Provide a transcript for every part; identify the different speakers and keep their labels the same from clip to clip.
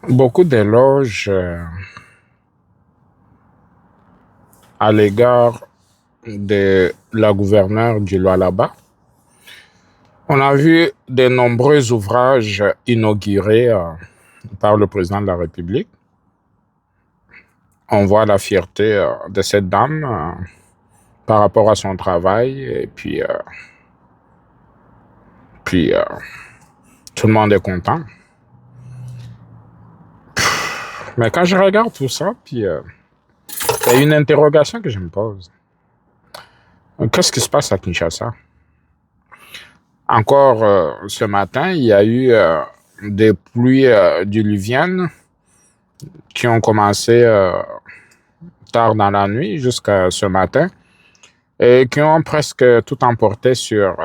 Speaker 1: Beaucoup d'éloges à l'égard de la gouverneure du Lualaba. On a vu de nombreux ouvrages inaugurés par le président de la République. On voit la fierté de cette dame par rapport à son travail et puis tout le monde est content. Mais quand je regarde tout ça, il y a une interrogation que je me pose. Qu'est-ce qui se passe à Kinshasa? Encore ce matin, il y a eu des pluies diluviennes qui ont commencé tard dans la nuit jusqu'à ce matin et qui ont presque tout emporté sur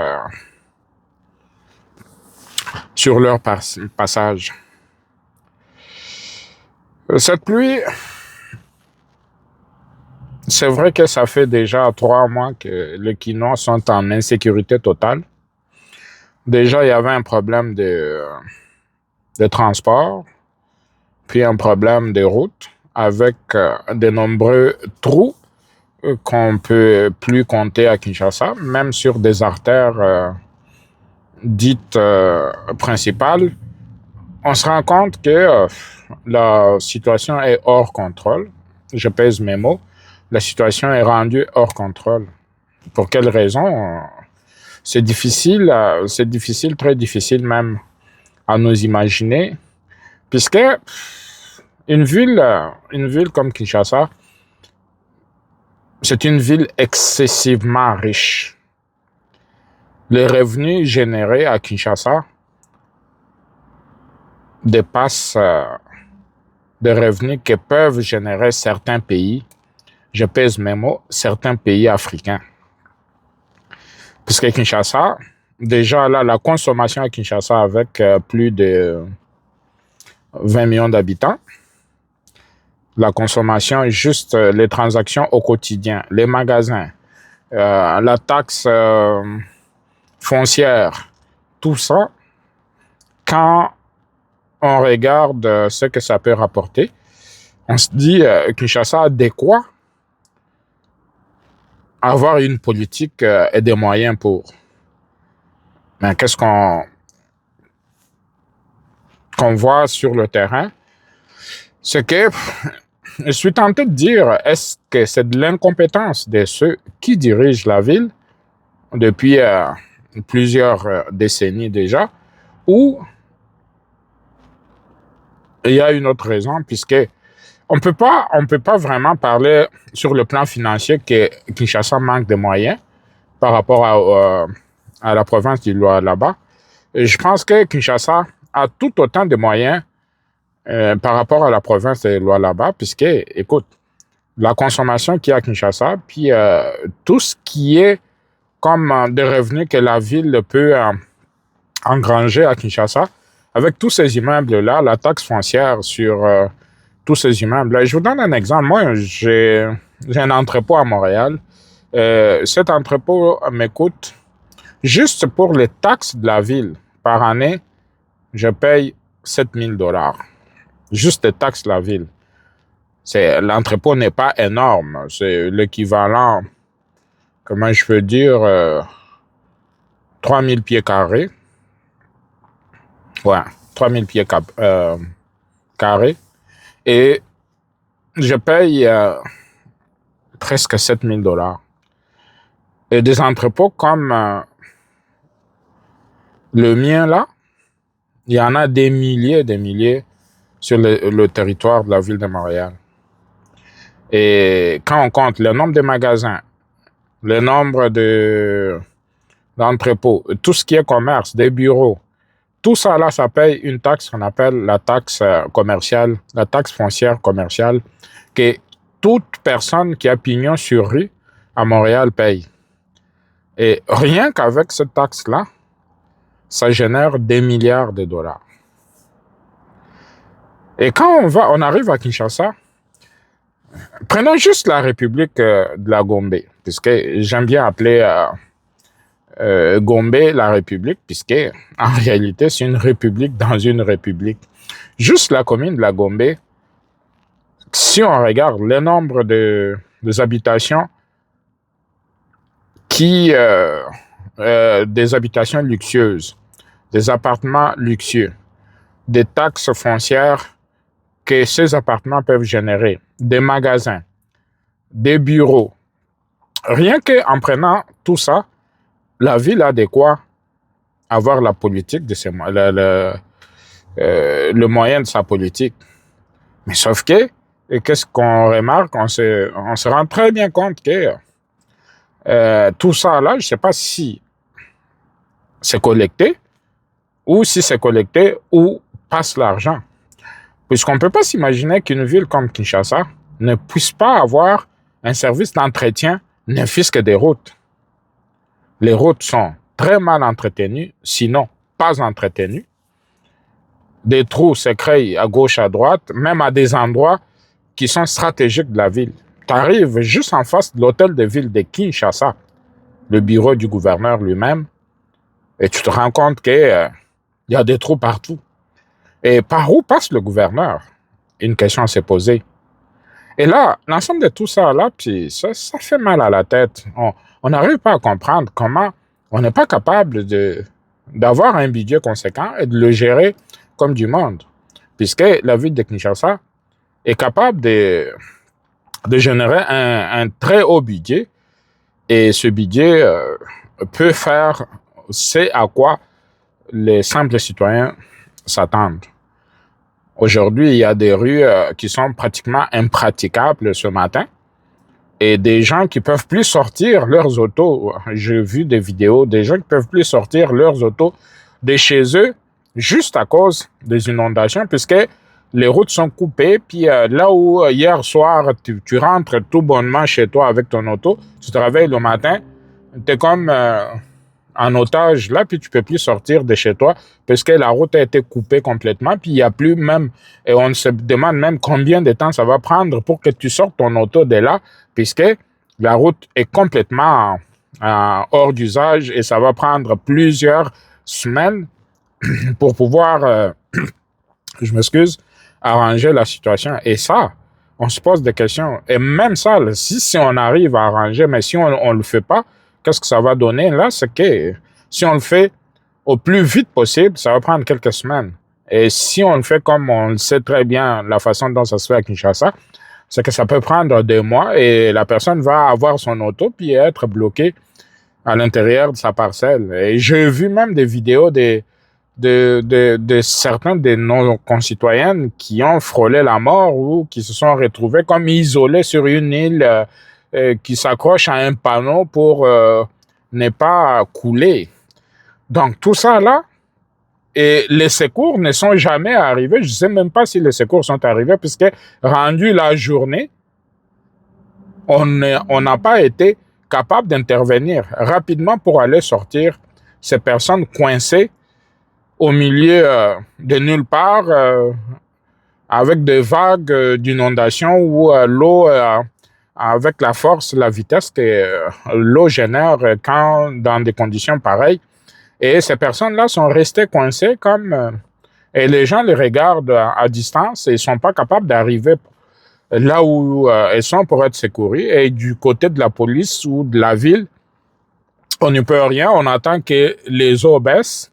Speaker 1: leur passage. Cette pluie, c'est vrai que ça fait déjà 3 mois que les Quinois sont en insécurité totale. Déjà, il y avait un problème de transport, puis un problème de route avec de nombreux trous qu'on peut plus compter à Kinshasa, même sur des artères dites principales. On se rend compte que la situation est hors contrôle. Je pèse mes mots. La situation est rendue hors contrôle. Pour quelle raison? C'est difficile, très difficile même à nous imaginer, puisque une ville comme Kinshasa, c'est une ville excessivement riche. Les revenus générés à Kinshasa dépassent des revenus que peuvent générer certains pays, je pèse mes mots, certains pays africains. Puisque Kinshasa, déjà là, la consommation à Kinshasa avec plus de 20 millions d'habitants, la consommation, juste les transactions au quotidien, les magasins, la taxe foncière, tout ça, quand on regarde ce que ça peut rapporter, on se dit que Kinshasa a de quoi avoir une politique et des moyens pour. Mais qu'est-ce qu'on voit sur le terrain? C'est que je suis tenté de dire, est-ce que c'est de l'incompétence de ceux qui dirigent la ville depuis plusieurs décennies déjà, ou il y a une autre raison, puisque on peut pas vraiment parler sur le plan financier que Kinshasa manque de moyens par rapport à la province du Lualaba. Et je pense que Kinshasa a tout autant de moyens par rapport à la province de Lualaba, puisque, écoute, la consommation qu'il y a à Kinshasa, puis tout ce qui est comme des revenus que la ville peut engranger à Kinshasa, avec tous ces immeubles-là, la taxe foncière sur tous ces immeubles-là. Je vous donne un exemple. Moi, j'ai un entrepôt à Montréal. Cet entrepôt m'écoute juste pour les taxes de la ville. Par année, je paye 7 000 $. Juste les taxes de la ville. L'entrepôt n'est pas énorme. C'est l'équivalent, comment je peux dire, 3000 pieds carrés. Ouais, 3000 pieds carrés. Et je paye presque 7 000 $. Et des entrepôts comme le mien, là, il y en a des milliers sur le territoire de la ville de Montréal. Et quand on compte le nombre de magasins, le nombre d'entrepôts, tout ce qui est commerce, des bureaux, tout ça là, ça paye une taxe qu'on appelle la taxe commerciale, la taxe foncière commerciale, que toute personne qui a pignon sur rue à Montréal paye. Et rien qu'avec cette taxe-là, ça génère des milliards de dollars. Et quand on arrive à Kinshasa, prenons juste la République de la Gombe, puisque j'aime bien appeler Gombe la République, puisque en réalité, c'est une république dans une république. Juste la commune de la Gombe, si on regarde le nombre des habitations des habitations luxueuses, des appartements luxueux, des taxes foncières que ces appartements peuvent générer, des magasins, des bureaux. Rien qu'en prenant tout ça, la ville a de quoi avoir la politique de le moyen de sa politique. Mais sauf que, qu'est-ce qu'on remarque? On se rend très bien compte que tout ça là, je ne sais pas si c'est collecté ou si c'est collecté où passe l'argent. Puisqu'on ne peut pas s'imaginer qu'une ville comme Kinshasa ne puisse pas avoir un service d'entretien, ne fût-ce que des routes. Les routes sont très mal entretenues, sinon pas entretenues. Des trous se créent à gauche, à droite, même à des endroits qui sont stratégiques de la ville. Tu arrives juste en face de l'hôtel de ville de Kinshasa, le bureau du gouverneur lui-même, et tu te rends compte qu'il y a des trous partout. Et par où passe le gouverneur? Une question s'est posée. Et là, l'ensemble de tout ça, là, puis ça fait mal à la tête. On n'arrive pas à comprendre comment on n'est pas capable d'avoir un budget conséquent et de le gérer comme du monde. Puisque la ville de Kinshasa est capable de générer un très haut budget. Et ce budget peut faire ce à quoi les simples citoyens s'attendent. Aujourd'hui, il y a des rues qui sont pratiquement impraticables ce matin et des gens qui peuvent plus sortir leurs autos. J'ai vu des vidéos des gens qui peuvent plus sortir leurs autos de chez eux juste à cause des inondations puisque les routes sont coupées. Puis là où hier soir, tu rentres tout bonnement chez toi avec ton auto, tu te réveilles le matin, tu es comme en otage là, puis tu peux plus sortir de chez toi parce que la route a été coupée complètement, puis il n'y a plus même, et on se demande même combien de temps ça va prendre pour que tu sortes ton auto de là, puisque la route est complètement hors d'usage et ça va prendre plusieurs semaines pour pouvoir, je m'excuse, arranger la situation. Et ça, on se pose des questions. Et même ça, si on arrive à arranger, mais si on ne le fait pas, qu'est-ce que ça va donner? Là, c'est que si on le fait au plus vite possible, ça va prendre quelques semaines. Et si on le fait comme on le sait très bien, la façon dont ça se fait à Kinshasa, c'est que ça peut prendre 2 mois et la personne va avoir son auto puis être bloquée à l'intérieur de sa parcelle. Et j'ai vu même des vidéos de certains de nos concitoyens qui ont frôlé la mort ou qui se sont retrouvés comme isolés sur une île qui s'accroche à un panneau pour ne pas couler. Donc tout ça là, et les secours ne sont jamais arrivés. Je ne sais même pas si les secours sont arrivés puisque rendu la journée, on n'a pas été capable d'intervenir rapidement pour aller sortir ces personnes coincées au milieu de nulle part avec des vagues d'inondation où l'eau, avec la force, la vitesse que l'eau génère quand dans des conditions pareilles. Et ces personnes-là sont restées coincées comme... et les gens les regardent à distance et ils ne sont pas capables d'arriver là où elles sont pour être secourues. Et du côté de la police ou de la ville, on ne peut rien. On attend que les eaux baissent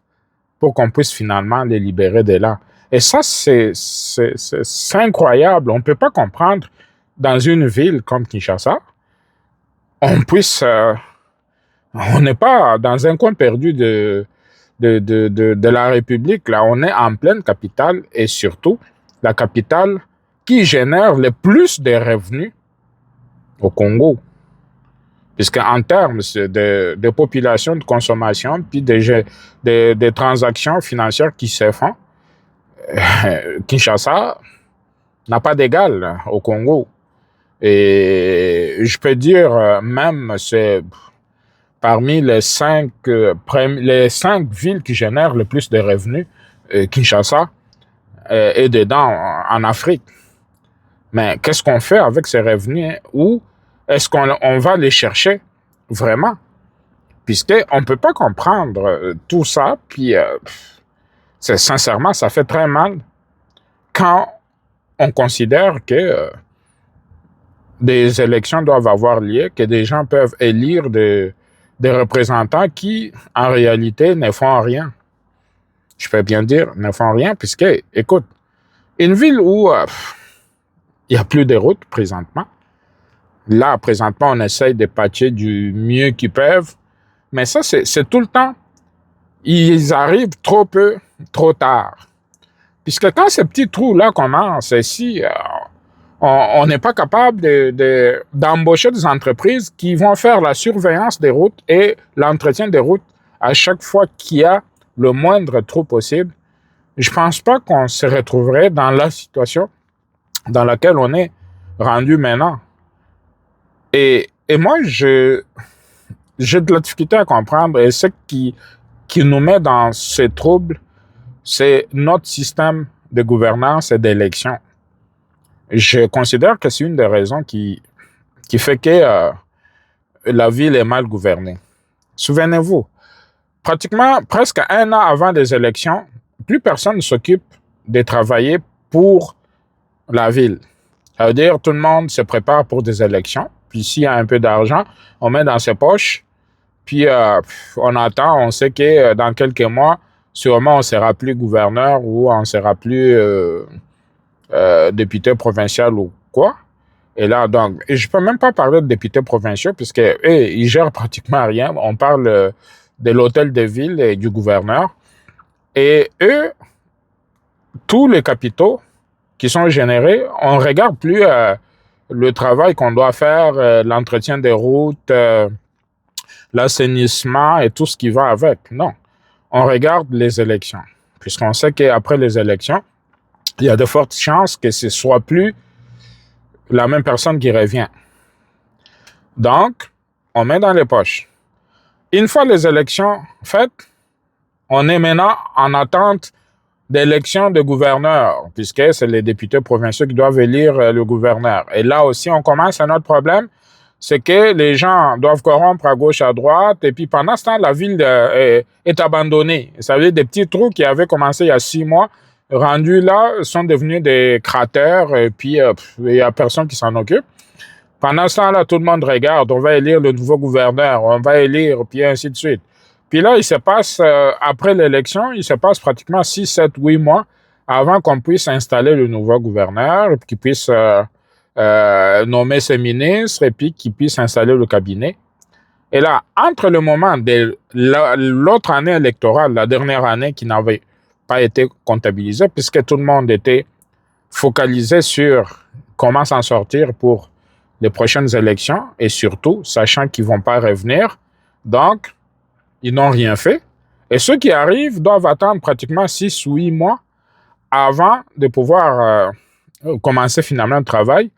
Speaker 1: pour qu'on puisse finalement les libérer de là. Et ça, c'est incroyable. On ne peut pas comprendre dans une ville comme Kinshasa, on puisse... on n'est pas dans un coin perdu de la République. Là, on est en pleine capitale et surtout la capitale qui génère le plus de revenus au Congo. Puisqu'en termes de population, de consommation, puis de transactions financières qui se font, Kinshasa n'a pas d'égal au Congo. Et je peux dire même, c'est parmi les 5 villes qui génèrent le plus de revenus, Kinshasa est dedans en Afrique. Mais qu'est-ce qu'on fait avec ces revenus? Où est-ce qu'on va les chercher vraiment? Puisqu'on ne peut pas comprendre tout ça, puis sincèrement, ça fait très mal quand on considère que des élections doivent avoir lieu, que des gens peuvent élire des représentants qui, en réalité, ne font rien. Je peux bien dire, ne font rien, puisque, écoute, une ville où il n'y a plus de routes présentement, là, présentement, on essaye de patcher du mieux qu'ils peuvent, mais ça, c'est tout le temps. Ils arrivent trop peu, trop tard. Puisque quand ces petits trous-là commencent, si on n'est pas capable d'embaucher des entreprises qui vont faire la surveillance des routes et l'entretien des routes à chaque fois qu'il y a le moindre trou possible, je ne pense pas qu'on se retrouverait dans la situation dans laquelle on est rendu maintenant. Et moi, j'ai de la difficulté à comprendre, et ce qui nous met dans ces troubles, c'est notre système de gouvernance et d'élection. Je considère que c'est une des raisons qui fait que la ville est mal gouvernée. Souvenez-vous, pratiquement presque un an avant les élections, plus personne ne s'occupe de travailler pour la ville. Ça veut dire que tout le monde se prépare pour des élections, puis s'il y a un peu d'argent, on met dans ses poches, puis on attend, on sait que dans quelques mois, sûrement on ne sera plus gouverneur ou on ne sera plus député provincial ou quoi. Et là, donc, et je peux même pas parler de députés provinciaux puisque ils gèrent pratiquement rien. On parle de l'hôtel de ville et du gouverneur. Et eux, tous les capitaux qui sont générés, on ne regarde plus le travail qu'on doit faire, l'entretien des routes, l'assainissement et tout ce qui va avec. Non, on regarde les élections. Puisqu'on sait qu'après les élections, il y a de fortes chances que ce ne soit plus la même personne qui revient. Donc, on met dans les poches. Une fois les élections faites, on est maintenant en attente d'élections de gouverneurs, puisque c'est les députés provinciaux qui doivent élire le gouverneur. Et là aussi, on commence un autre problème, c'est que les gens doivent corrompre à gauche, à droite, et puis pendant ce temps, la ville est abandonnée. Ça veut dire des petits trous qui avaient commencé il y a 6 mois, rendus là, sont devenus des cratères, et puis il n'y a personne qui s'en occupe. Pendant ce temps-là, tout le monde regarde, on va élire le nouveau gouverneur, on va élire, puis ainsi de suite. Puis là, il se passe, après l'élection, il se passe pratiquement 6, 7, 8 mois avant qu'on puisse installer le nouveau gouverneur, qu'il puisse nommer ses ministres et puis qu'il puisse installer le cabinet. Et là, entre le moment de l'autre année électorale, la dernière année qui n'avait pas été comptabilisée, puisque tout le monde était focalisé sur comment s'en sortir pour les prochaines élections, et surtout, sachant qu'ils ne vont pas revenir, donc, ils n'ont rien fait. Et ceux qui arrivent doivent attendre pratiquement 6 ou 8 mois avant de pouvoir commencer finalement le travail.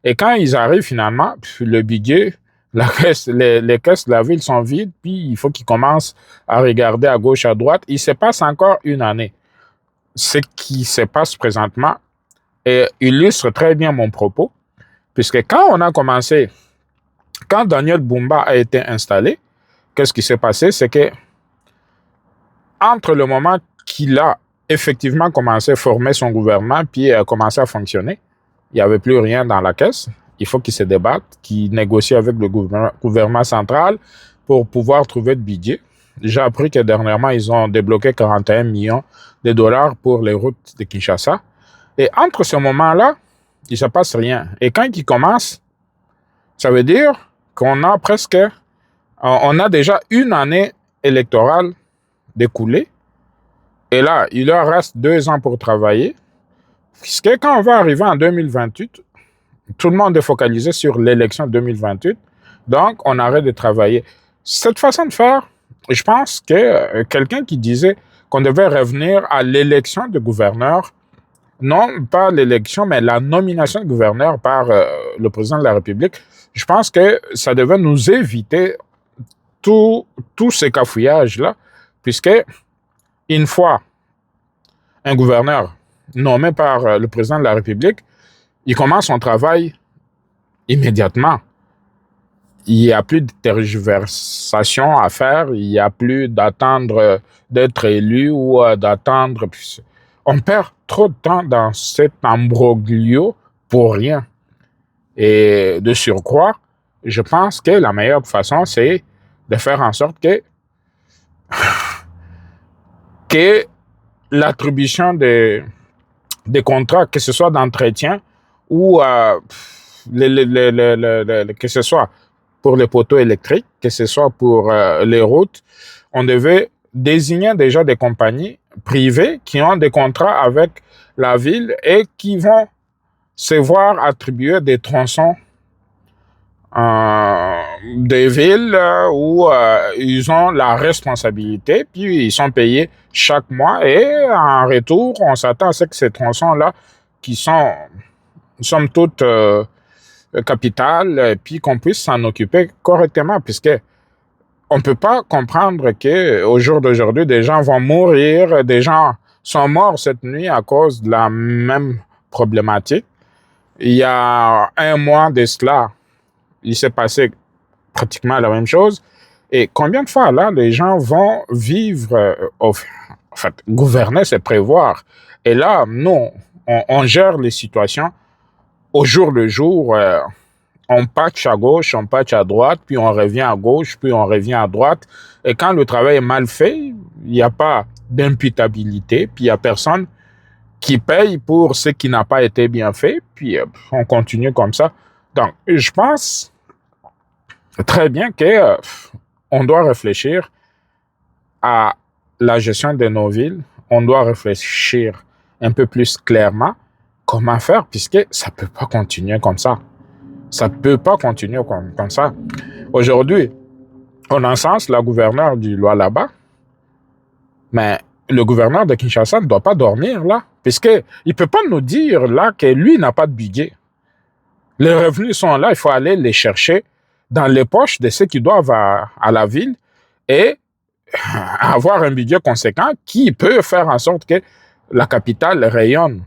Speaker 1: Et quand ils arrivent finalement, le budget, les caisses de la ville sont vides, puis il faut qu'ils commencent à regarder à gauche, à droite. Il se passe encore une année. Ce qui se passe présentement illustre très bien mon propos, puisque quand on a commencé, quand Daniel Bumba a été installé, qu'est-ce qui s'est passé? C'est que entre le moment qu'il a effectivement commencé à former son gouvernement, puis a commencé à fonctionner, il n'y avait plus rien dans la caisse. Il faut qu'il se débatte, qu'il négocie avec le gouvernement central pour pouvoir trouver le budget. J'ai appris que dernièrement, ils ont débloqué 41 millions de dollars pour les routes de Kinshasa. Et entre ce moment-là, il ne se passe rien. Et quand il commence, ça veut dire qu'on a on a déjà une année électorale d'écoulée. Et là, il leur reste 2 ans pour travailler. Puisque quand on va arriver en 2028, tout le monde est focalisé sur l'élection 2028. Donc, on arrête de travailler. Cette façon de faire, je pense que quelqu'un qui disait qu'on devait revenir à l'élection de gouverneur, non pas l'élection, mais la nomination de gouverneur par le président de la République, je pense que ça devait nous éviter tous ces cafouillages-là, puisque une fois un gouverneur nommé par le président de la République, il commence son travail immédiatement. Il n'y a plus de tergiversation à faire, il n'y a plus d'attendre d'être élu ou d'attendre. On perd trop de temps dans cet imbroglio pour rien. Et de surcroît, je pense que la meilleure façon, c'est de faire en sorte que l'attribution des contrats, que ce soit d'entretien ou que ce soit pour les poteaux électriques, que ce soit pour les routes, on devait désigner déjà des compagnies privées qui ont des contrats avec la ville et qui vont se voir attribuer des tronçons des villes où ils ont la responsabilité, puis ils sont payés chaque mois et en retour, on s'attend à ce que ces tronçons-là, qui sont, somme toute, capitales, puis qu'on puisse s'en occuper correctement, puisque on ne peut pas comprendre qu'au jour d'aujourd'hui, des gens vont mourir, des gens sont morts cette nuit à cause de la même problématique. Il y a un mois de cela, il s'est passé pratiquement la même chose. Et combien de fois, là, les gens vont vivre, en fait, gouverner, c'est prévoir. Et là, nous, on gère les situations au jour le jour. On patche à gauche, on patche à droite, puis on revient à gauche, puis on revient à droite. Et quand le travail est mal fait, il n'y a pas d'imputabilité, puis il n'y a personne qui paye pour ce qui n'a pas été bien fait, puis on continue comme ça. Donc, je pense très bien que on doit réfléchir à la gestion de nos villes. On doit réfléchir un peu plus clairement comment faire, puisque ça ne peut pas continuer comme ça. Ça ne peut pas continuer comme ça. Aujourd'hui, on encense la gouverneure du Lualaba, mais le gouverneur de Kinshasa ne doit pas dormir là, puisqu'il ne peut pas nous dire là que lui n'a pas de budget. Les revenus sont là, il faut aller les chercher dans les poches de ceux qui doivent à la ville et avoir un budget conséquent qui peut faire en sorte que la capitale rayonne.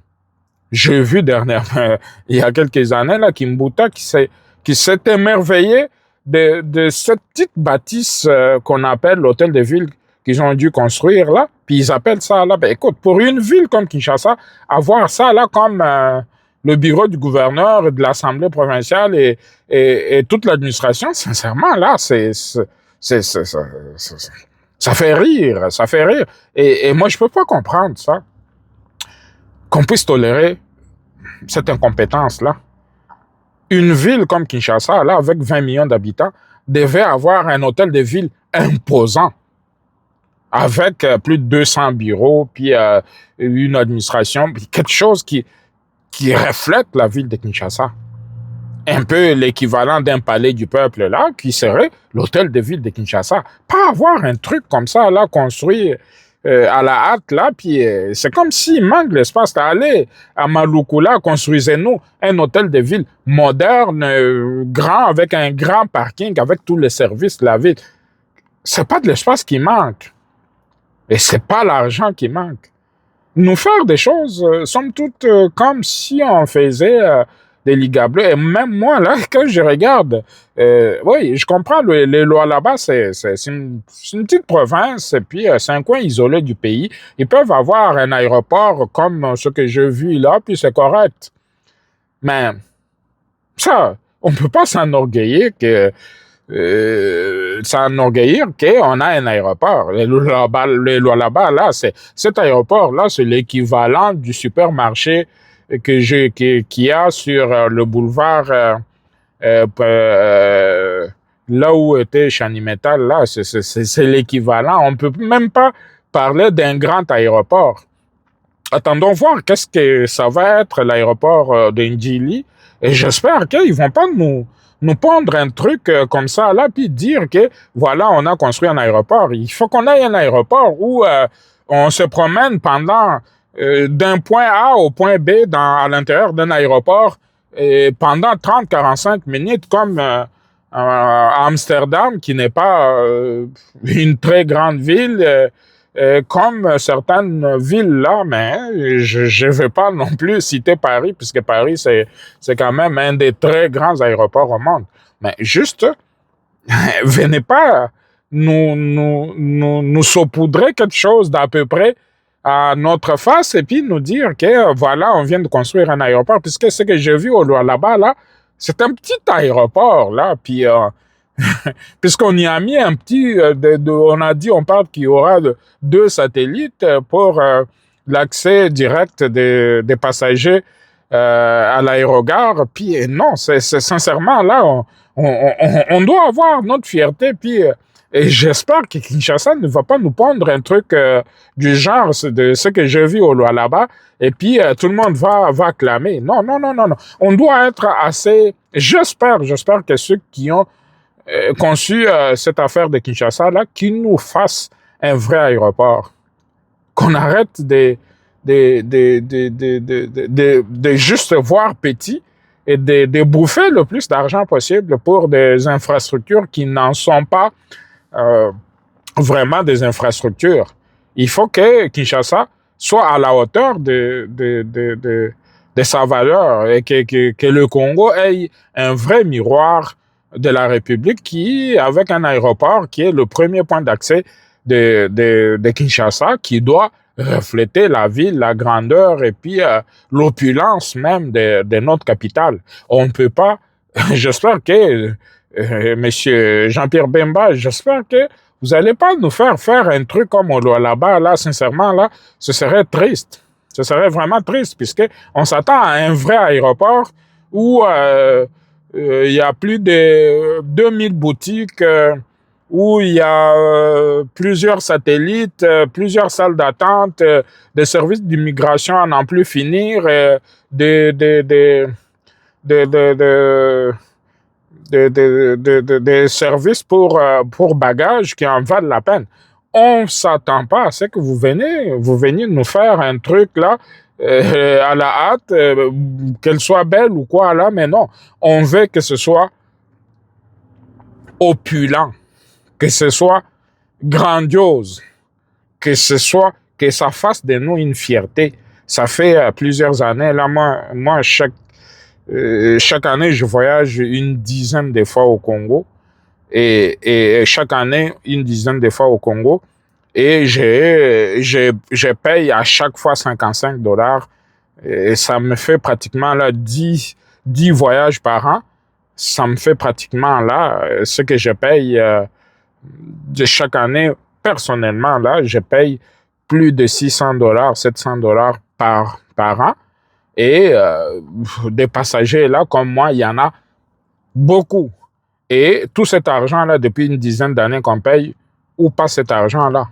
Speaker 1: J'ai vu dernièrement, il y a quelques années, là, Kimbuta qui s'est émerveillé de cette petite bâtisse qu'on appelle l'hôtel de ville qu'ils ont dû construire là. Puis ils appellent ça là. Ben écoute, pour une ville comme Kinshasa, avoir ça là comme le bureau du gouverneur, de l'Assemblée provinciale et toute l'administration, sincèrement, là, ça fait rire, ça fait rire. Et moi, je peux pas comprendre ça, qu'on puisse tolérer cette incompétence-là. Une ville comme Kinshasa, là, avec 20 millions d'habitants, devait avoir un hôtel de ville imposant, avec plus de 200 bureaux, puis une administration, puis quelque chose qui reflète la ville de Kinshasa. Un peu l'équivalent d'un palais du peuple, là, qui serait l'hôtel de ville de Kinshasa. Pas avoir un truc comme ça, là, construit à la hâte, là, puis c'est comme s'il manque l'espace. Allez à Malukula, construisez-nous un hôtel de ville moderne, grand, avec un grand parking, avec tous les services de la ville. C'est pas de l'espace qui manque. Et c'est pas l'argent qui manque. Nous faire des choses, somme toute, comme si on faisait des ligues bleues. Et même moi, là, quand je regarde, oui, je comprends, les lois là-bas, c'est une petite province, et puis c'est un coin isolé du pays. Ils peuvent avoir un aéroport comme ce que j'ai vu là, puis c'est correct. Mais ça, on ne peut pas s'enorgueillir qu'on a un aéroport. Les lois là-bas, là, cet aéroport-là, c'est l'équivalent du supermarché qu'il y a sur le boulevard là où était Chanimetal, là, c'est l'équivalent. On ne peut même pas parler d'un grand aéroport. Attendons voir qu'est-ce que ça va être l'aéroport de Ndjili. Et j'espère qu'ils ne vont pas nous pondre un truc comme ça là, puis dire que voilà, on a construit un aéroport. Il faut qu'on ait un aéroport où on se promène pendant d'un point A au point B à l'intérieur d'un aéroport pendant 30-45 minutes comme à Amsterdam, qui n'est pas une très grande ville, comme certaines villes là, mais je ne vais pas non plus citer Paris, puisque Paris, c'est quand même un des très grands aéroports au monde. Mais juste, venez pas nous saupoudrer quelque chose d'à peu près à notre face et puis nous dire que voilà, on vient de construire un aéroport, puisque ce que j'ai vu là-bas, là, c'est un petit aéroport, là, puis puisqu'on y a mis un petit, on a dit, on parle qu'il y aura deux satellites pour l'accès direct des passagers à l'aérogare, puis non, c'est sincèrement, là, on doit avoir notre fierté, puis et j'espère que Kinshasa ne va pas nous pondre un truc du genre de ce que j'ai vu là-bas, et puis tout le monde va acclamer. Non, non, non, non, non. On doit être assez... J'espère que ceux qui ont conçu cette affaire de Kinshasa, là, qu'ils nous fassent un vrai aéroport. Qu'on arrête de juste voir petit et de bouffer le plus d'argent possible pour des infrastructures qui n'en sont pas euh, vraiment des infrastructures. Il faut que Kinshasa soit à la hauteur de sa valeur et que le Congo ait un vrai miroir de la République qui, avec un aéroport qui est le premier point d'accès de Kinshasa, qui doit refléter la ville, la grandeur et puis l'opulence même de notre capitale. On ne peut pas, j'espère que Monsieur Jean-Pierre Bemba, j'espère que vous n'allez pas nous faire un truc comme là-bas, là, sincèrement, là, ce serait triste. Ce serait vraiment triste, puisque on s'attend à un vrai aéroport où il y a plus de 2000 boutiques, où il y a plusieurs satellites, plusieurs salles d'attente, des services d'immigration à n'en plus finir, des services pour bagages qui en valent la peine. On ne s'attend pas à ce que vous veniez nous faire un truc là, à la hâte, qu'elle soit belle ou quoi là, mais non. On veut que ce soit opulent, que ce soit grandiose, que ça fasse de nous une fierté. Ça fait plusieurs années, là, moi chaque année, je voyage une dizaine de fois au Congo. Et chaque année, une dizaine de fois au Congo. Et je paye à chaque fois $55. Et ça me fait pratiquement là 10 voyages par an. Ça me fait pratiquement là ce que je paye de chaque année. Personnellement, là, je paye plus de $600, $700 par an. Et des passagers là, comme moi, il y en a beaucoup. Et tout cet argent-là, depuis une dizaine d'années qu'on paye, où passe cet argent-là?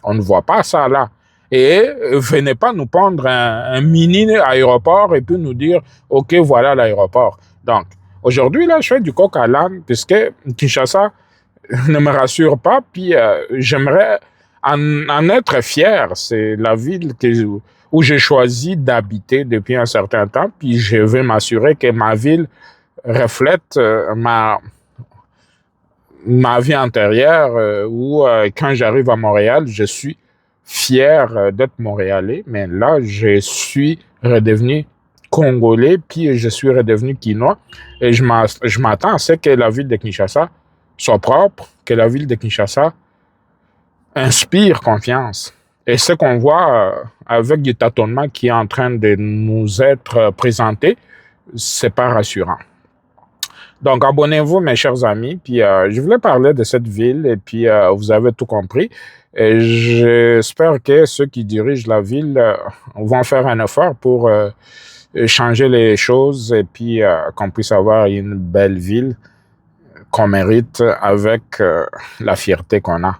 Speaker 1: On ne voit pas ça là. Et venez pas nous prendre un mini aéroport et puis nous dire, OK, voilà l'aéroport. Donc, aujourd'hui, là, je fais du coq à l'âne puisque Kinshasa ne me rassure pas, puis j'aimerais en être fier. C'est la ville où j'ai choisi d'habiter depuis un certain temps, puis je veux m'assurer que ma ville reflète ma vie antérieure, où quand j'arrive à Montréal, je suis fier d'être Montréalais, mais là, je suis redevenu Congolais, puis je suis redevenu Quinois, et je m'attends à ce que la ville de Kinshasa soit propre, que la ville de Kinshasa inspire confiance. Et ce qu'on voit avec du tâtonnement qui est en train de nous être présenté, c'est pas rassurant. Donc, abonnez-vous, mes chers amis. Puis, je voulais parler de cette ville et puis vous avez tout compris. Et j'espère que ceux qui dirigent la ville vont faire un effort pour changer les choses et puis qu'on puisse avoir une belle ville qu'on mérite avec la fierté qu'on a.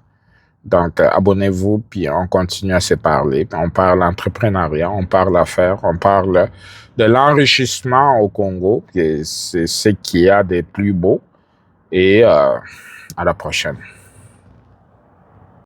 Speaker 1: Donc, abonnez-vous, puis on continue à se parler. On parle entrepreneuriat, on parle affaires, on parle de l'enrichissement au Congo, et c'est ce qu'il y a de plus beau. Et à la prochaine.